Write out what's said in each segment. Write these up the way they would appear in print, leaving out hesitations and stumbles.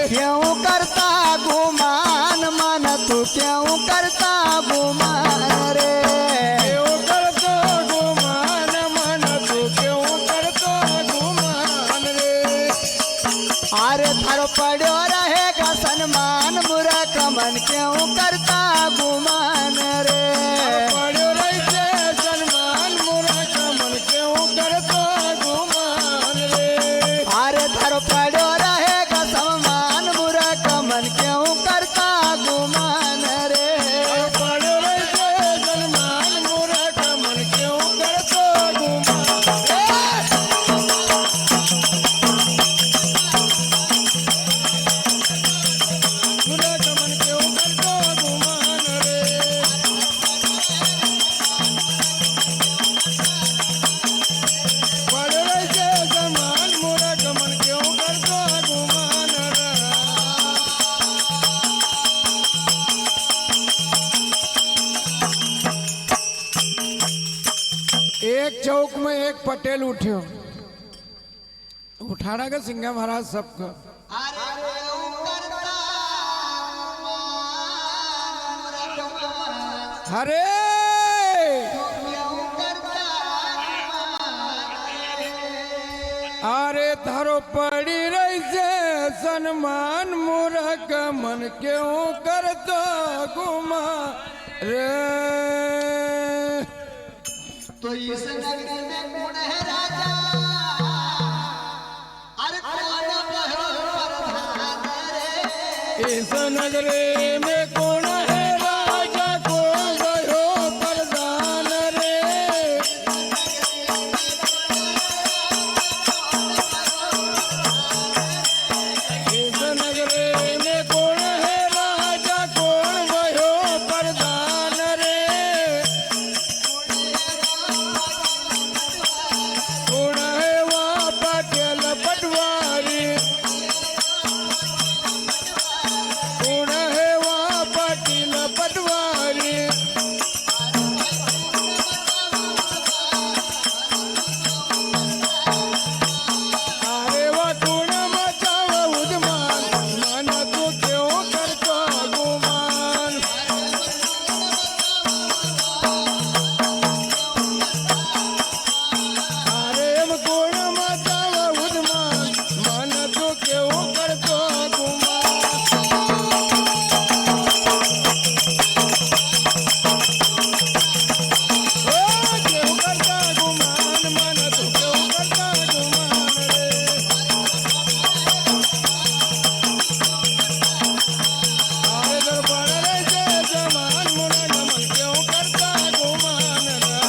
क्यों करता गुमान मन तू क्यों करता गुमान रे क्यों करतो गुमान मन तू क्यों करतो गुमान रे अरे थारो पड़ो रहेगा सन्मान मूर्ख मन क्यों करता गुमान रे पड़ो रहते सन्मान मूर्ख मन क्यों करतो गुमान रे अरे थारो पड़ो रहेगा सम्मान मूर्ख मन क्यों करता गुमान रे पड़ो रहते सन्मान मूर्ख मन क्यों करतो गुमान मूर्ख मन क्यों करतो गुमान रे पड़ो रहते सन्मान मूर्ख मन क्यों करतो गुमान रे एक चौक में एक पटेल उठ्यो उठाड़ा का सिंगा महाराज सबको अरे अरे थारो पड़ी रही से सन्मान मूर्ख मन क्यों करतो गुमा रे तो इस नगरी में कौन है राजा अरे कौन भयो प्रधान रे इस नगरी में कौन है राजा कौन गयो प्रधान रे इस नगरी में कौन है राजा कौन गयो प्रधान रे कौन है वहाँ पटेल पटवारी कौन है वहाँ पटेल पटवारी अरे वो तून मचावा उद्मान मन तू क्यों करतो गुमान अरे वो कौन मचावा उद्मान मन तू क्यों करतो गुमान ओ क्यों करता गुमान मन तू क्यों करता गुमान रे अरे दरबार रे जय जमान मुना नमन क्यों करता गुमान रा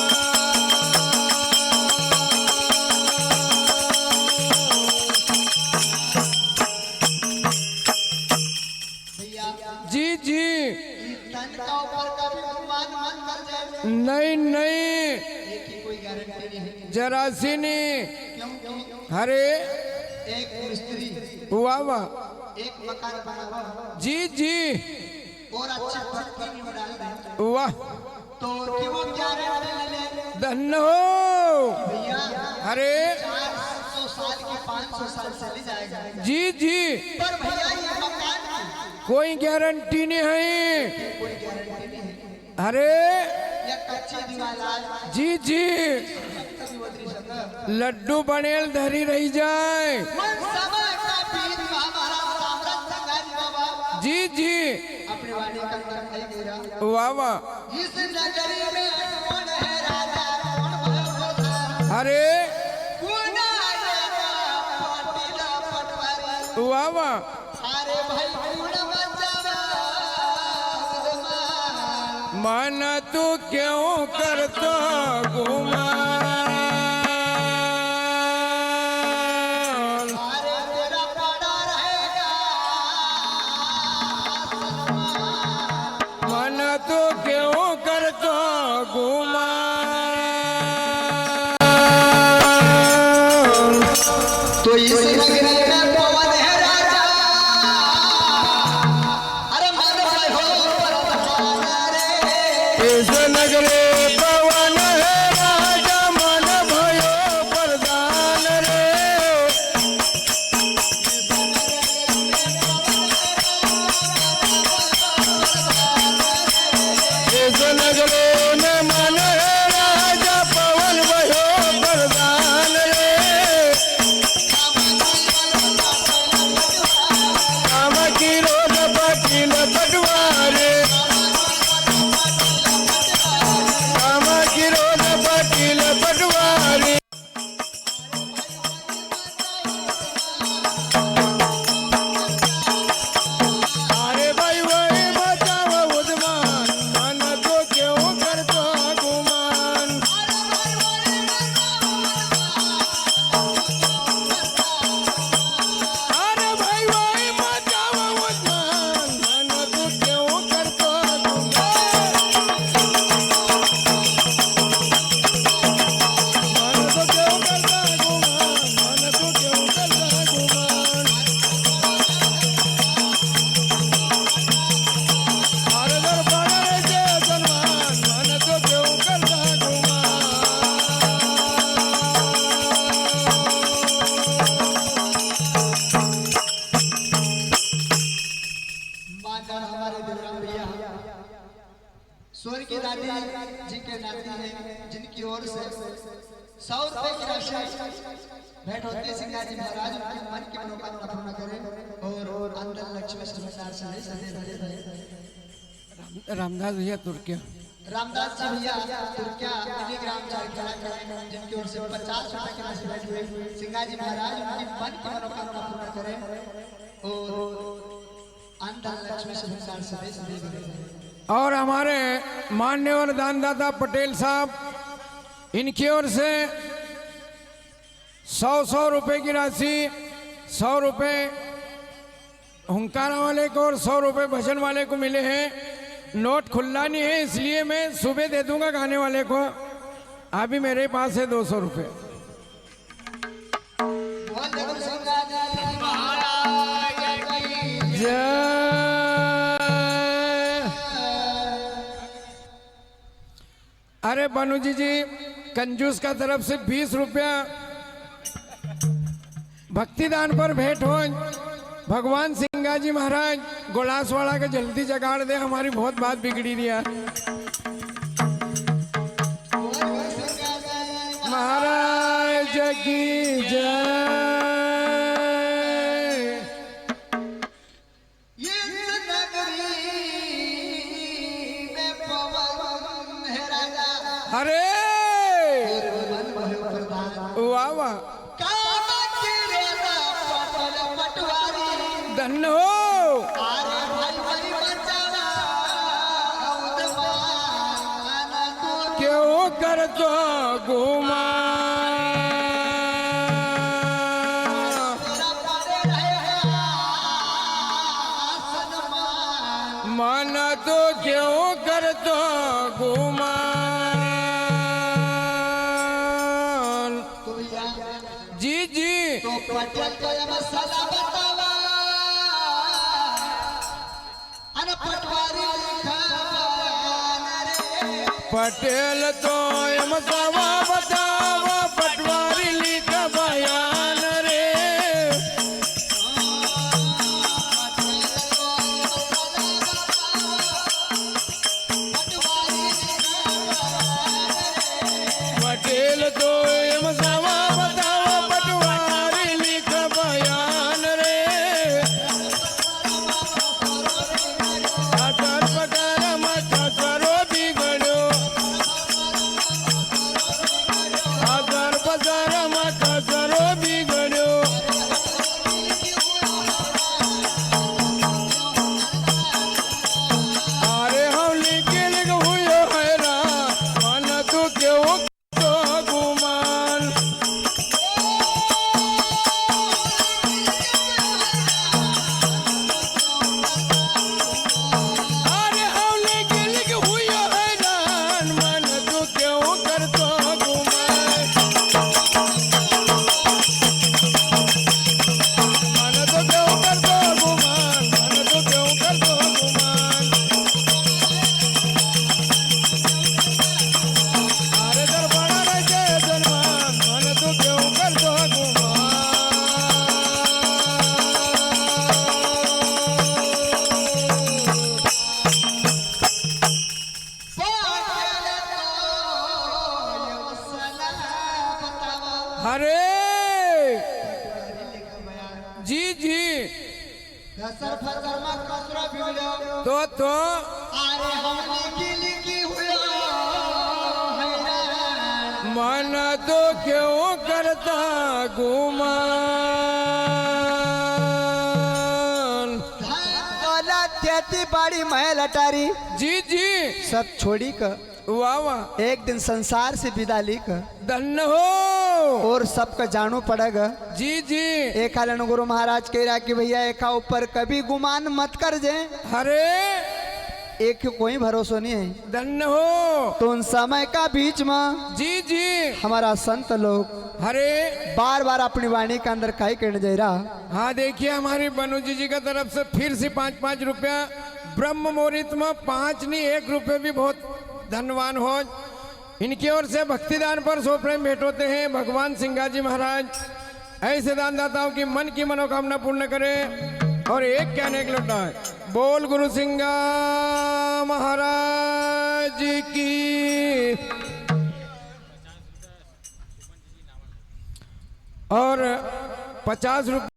जी जी तन का ऊपर का भी गुमान मन कर जाए नहीं नहीं एक ही कोई गारंटी नहीं है जरासी नहीं क्योंकि अरे एक मिस्त्री वाह वाह एक मकान बना हुआ जी जी और अच्छी पत्ती भी बना दे वाह तो कि वो गारंटी ले ले धन्य हो भैया अरे 400 साल के 500 साल चले जाएगा जी जी पर भैया ये मकान की कोई गारंटी नहीं है कोई गारंटी नहीं है अरे या कच्ची दीवार जी जी कभी उतरी सकता लड्डू बनेल धरी रही जाए मन समय का बीत हमारा साम्राज्य गाजी बाबा जी जी अपने वाणी का दिखाई दे रहा वाह वाह इस नगरी में कौन है राजा कौन भयो प्रधान अरे कौन आएगा पाटीला पटवारी वाह वाह अरे भाई कौन बचावा गुमान मन तू क्यों करतो गुमान अरे तेरा पड़ा रहेगा मन तू क्यों करतो गुमान तो इस नगरी में कौन है राजा अरे मन भयो प्रधान रे इस नगरे पवन है राजा मन भयो प्रधान रे की दादी जी के नाती हैं, जिनकी ओर से 100 रुपए की राशि भेंट होती है। सिंगार जी महाराज उनके मन की मनोकामना पूर्ण करें और अंदर लक्ष्मी समाचार से सदे भरे रहे। रामदास भैया तुर्किया रामदास जी भैया तुर्किया मिलीग्राम चाय करें, जिनकी ओर से 50 रुपए की राशि भेंट हुई। सिंगार जी महाराज उनकी मन की मनोकामना पूर्ण करें और अंदर लक्ष्मी समाचार से सदे भरे रहे। और हमारे मान्यवर दानदाता पटेल साहब, इनकी ओर से 100 रुपए की राशि, 100 रुपए हुंकारा वाले को और 100 रुपए भजन वाले को मिले हैं। नोट खुला नहीं है, इसलिए मैं सुबह दे दूंगा गाने वाले को। अभी मेरे पास है 200 रुपए। अरे बनुजी जी, कंजूस का तरफ से 20 रुपया भक्तिदान पर भेंट हो। भगवान सिंगाजी जी महाराज गोलासवाड़ा के जल्दी जगाड़ दे, हमारी बहुत बात बिगड़ी दिया। महाराज की जय। अरे वाह वाह, धन्य हो। क्यों कर तो घुमा माना तो क्यों कर तो घुमा। जी जी तो पटेल को ये मसाला बतावा, अन पटवारी लिखा रे। पटेल तो मसावा बतावा, पटवारी लिखा बयान रे। पटेल तो मसावा बतावा, पटवारी लिखा बयान रे। आचार पगार माथा सरो बिगड़ो, आचार पगार माथा सरो बिगड़ो। अरे हम लिखे लिख हुयो हैरा, माना तू क्यों तो गुमान। अरे हम लिखे लिख हुयो हैरान, माना तू क्यों कर तो गुमान। माना तो क्यों कर तो गुमान, माना तो क्यों कर तो गुमान। अरे दरबारा रे जय जन्मान, माना तो क्यों कर तो गुमान। अरे जी जी तो अरे हम लिखी लिखी हुआ मन तो क्यों करता गुमान। दौलत खेती बाड़ी महल अटारी जी जी सब छोड़ी का वाह वाह, एक दिन संसार से विदा ली का धन्य हो। और सबका जानू पड़ेगा। जी जी एक हालन गुरु महाराज कह रहा कि भैया एका ऊपर कभी गुमान मत कर जाए, अरे एक कोई भरोसा नहीं है। धन्य हो। तो उन समय का बीच में जी जी हमारा संत लोग अरे बार बार अपनी वाणी के अंदर काई कहने जा रहा। हाँ देखिए, हमारी बनुजी जी का तरफ से फिर से 5-5 रुपया ब्रह्म मुहूर्त में 5 नहीं 1 रुपये भी बहुत धन्यवान हो। इनकी ओर से भक्तिदान पर 100 प्रेम भेंट होते हैं। भगवान सिंगाजी महाराज ऐसे दानदाताओं की मन की मनोकामना पूर्ण करें। और एक कहने के लौटा है, बोल गुरु सिंगा महाराज महाराज की। और 50 रुपये